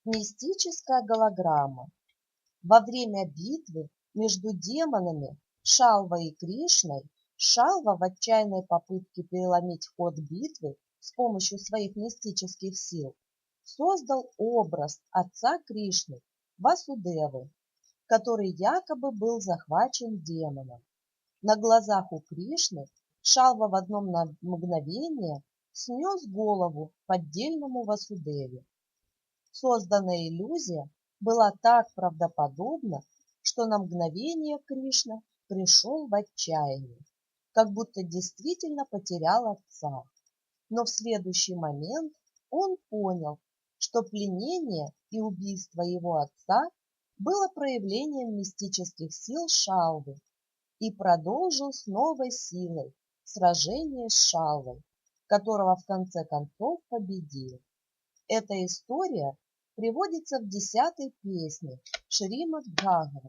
Мистическая голограмма. Во время битвы между демонами Шалвой и Кришной Шалва в отчаянной попытке переломить ход битвы с помощью своих мистических сил создал образ отца Кришны Васудевы, который якобы был захвачен демоном. На глазах у Кришны Шалва в одно мгновение снес голову поддельному Васудеве. Созданная иллюзия была так правдоподобна, что на мгновение Кришна пришел в отчаяние, как будто действительно потерял отца. Но в следующий момент он понял, что пленение и убийство его отца было проявлением мистических сил Шалвы, и продолжил с новой силой сражение с Шалвой, которого в конце концов победил. Эта история приводится в 10-й песне Шримад Бхагаватам.